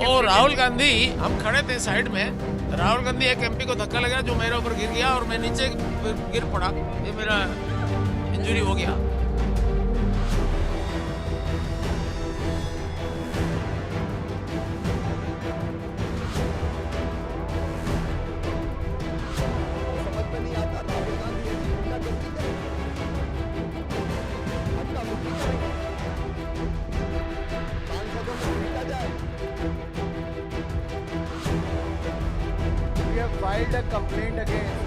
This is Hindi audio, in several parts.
और राहुल गांधी, हम खड़े थे साइड में, राहुल गांधी एक एमपी को धक्का लगा जो मेरे ऊपर गिर गया और मैं नीचे गिर पड़ा, ये मेरा इंजरी हो गया। We have filed a complaint against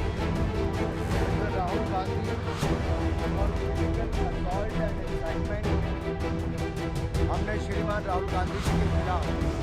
Mr. Rahul Gandhi for physical assault and incitement। हमने श्रीमान राहुल गांधी जी के खिलाफ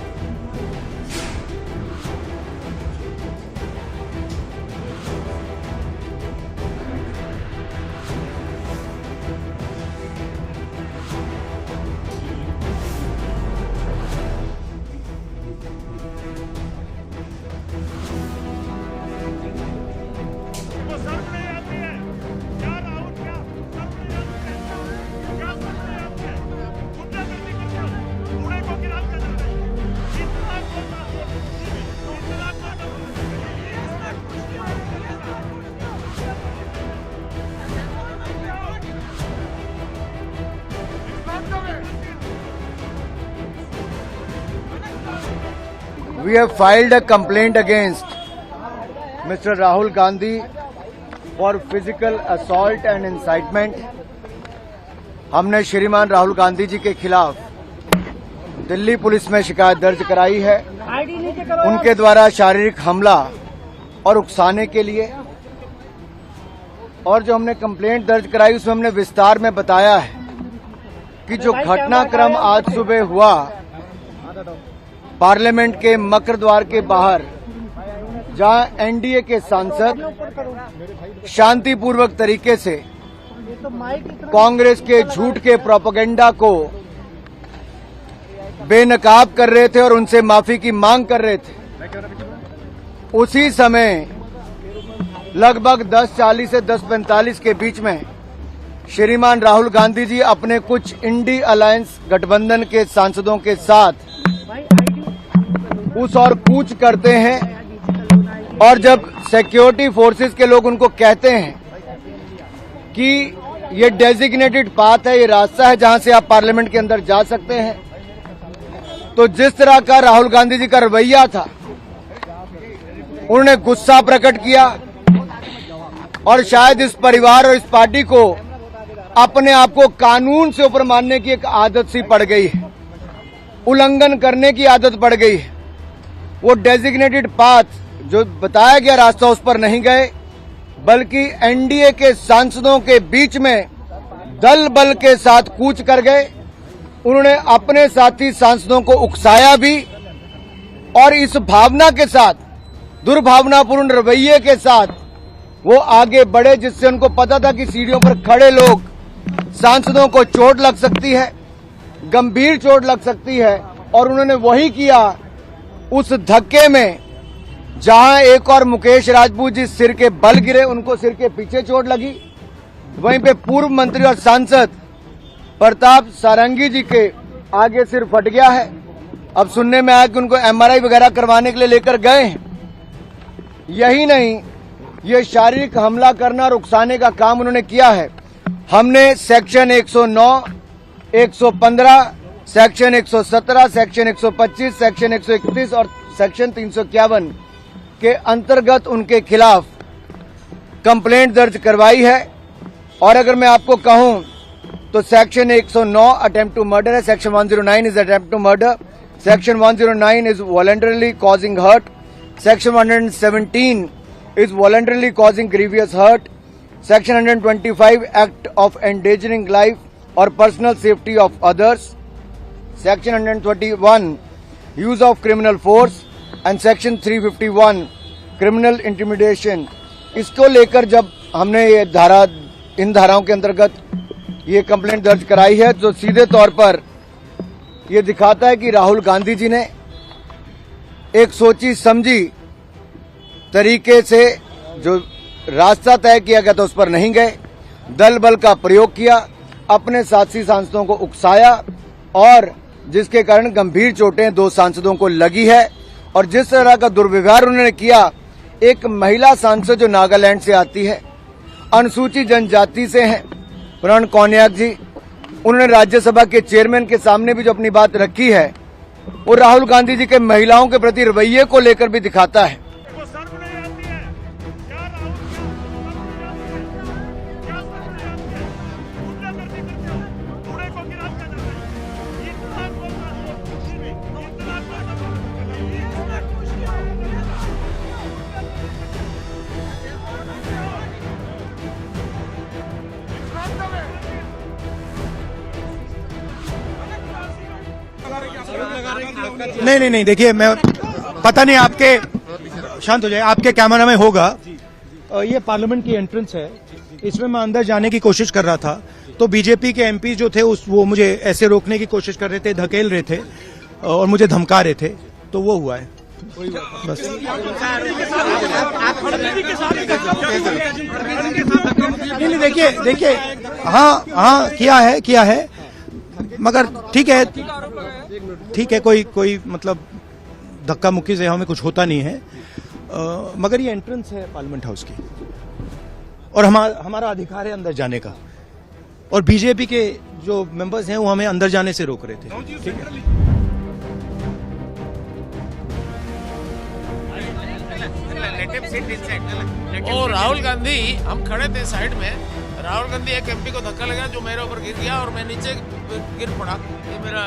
We have filed a complaint against Mr. Rahul Gandhi for physical assault and incitement। हमने श्रीमान राहुल गांधी जी के खिलाफ दिल्ली पुलिस में शिकायत दर्ज कराई है, उनके द्वारा शारीरिक हमला और उकसाने के लिए। और जो हमने कंप्लेंट दर्ज कराई उसमें हमने विस्तार में बताया है कि जो घटनाक्रम आज सुबह हुआ पार्लियामेंट के मकर द्वार के बाहर, जहां एनडीए के सांसद शांतिपूर्वक तरीके से कांग्रेस के झूठ के प्रोपेगेंडा को बेनकाब कर रहे थे और उनसे माफी की मांग कर रहे थे, उसी समय लगभग 10:40 से 10:45 के बीच में श्रीमान राहुल गांधी जी अपने कुछ इंडी अलायंस गठबंधन के सांसदों के साथ उस और कूच करते हैं। और जब सिक्योरिटी फोर्सेस के लोग उनको कहते हैं कि ये डेजिग्नेटेड पाथ है, ये रास्ता है जहां से आप पार्लियामेंट के अंदर जा सकते हैं, तो जिस तरह का राहुल गांधी जी का रवैया था, उन्होंने गुस्सा प्रकट किया और शायद इस परिवार और इस पार्टी को अपने आप को कानून से ऊपर मानने की एक आदत सी पड़ गई है, उल्लंघन करने की आदत पड़ गई है। वो डेजिग्नेटेड पाथ जो बताया गया रास्ता उस पर नहीं गए, बल्कि एनडीए के सांसदों के बीच में दल बल के साथ कूच कर गए। उन्होंने अपने साथी सांसदों को उकसाया भी और इस भावना के साथ, दुर्भावनापूर्ण रवैये के साथ वो आगे बढ़े, जिससे उनको पता था कि सीढ़ियों पर खड़े लोग सांसदों को चोट लग सकती है, गंभीर चोट लग सकती है। और उन्होंने वही किया। उस धक्के में जहां एक और मुकेश राजपूत जी सिर के बल गिरे, उनको सिर के पीछे चोट लगी, वहीं पे पूर्व मंत्री और सांसद प्रताप सारंगी जी के आगे सिर फट गया है। अब सुनने में आया कि उनको एमआरआई वगैरह करवाने के लिए लेकर गए हैं। यही नहीं, ये शारीरिक हमला करना और उकसाने का काम उन्होंने किया है। हमने सेक्शन 109, 115, सेक्शन 117, सेक्शन 125, सेक्शन 131 और सेक्शन 351 के अंतर्गत उनके खिलाफ कंप्लेंट दर्ज करवाई है। और अगर मैं आपको कहूं तो सेक्शन 109 अटेम्प्ट टू मर्डर है, section 109 is attempt to murder, section 109 is voluntarily causing hurt, section 117 is voluntarily causing grievous hurt, section 125 act of endangering life और personal safety of others, section 121 use of criminal force and section 351 criminal intimidation. इसको लेकर जब हमने ये इन धाराओं के अंतर्गत ये कंप्लेंट दर्ज कराई है, तो सीधे तौर पर ये दिखाता है कि राहुल गांधी जी ने एक सोची समझी तरीके से जो रास्ता तय किया गया था उस पर नहीं गए, दल बल का प्रयोग किया, अपने साथी सांसदों को उकसाया और जिसके कारण गंभीर चोटें 2 सांसदों को लगी है। और जिस तरह का दुर्व्यवहार उन्होंने किया, एक महिला सांसद जो नागालैंड से आती है, अनुसूचित जनजाति से हैं, प्रण कौनियाक जी, उन्होंने राज्यसभा के चेयरमैन के सामने भी जो अपनी बात रखी है, वो राहुल गांधी जी के महिलाओं के प्रति रवैये को लेकर भी दिखाता है। नहीं देखिए, मैं पता नहीं आपके, शांत हो जाए, आपके कैमरा में होगा। ये पार्लियामेंट की एंट्रेंस है, इसमें मैं अंदर जाने की कोशिश कर रहा था, तो बीजेपी के एमपी जो थे वो मुझे ऐसे रोकने की कोशिश कर रहे थे, धकेल रहे थे और मुझे धमका रहे थे, तो वो हुआ है बस। नहीं देखिए, हाँ किया है, मगर ठीक है, कोई मतलब धक्का मुक्की से हमें कुछ होता नहीं है, मगर ये एंट्रेंस है पार्लियामेंट हाउस की और हमारा अधिकार है अंदर जाने का, और बीजेपी के जो मेंबर्स हैं वो हमें अंदर जाने से रोक रहे थे। ठीक है, और राहुल गांधी, हम खड़े थे साइड में, राहुल गांधी एक एमपी को धक्का लगा जो मेरे ऊपर गिर गया और मैं नीचे गिर पड़ा। ये मेरा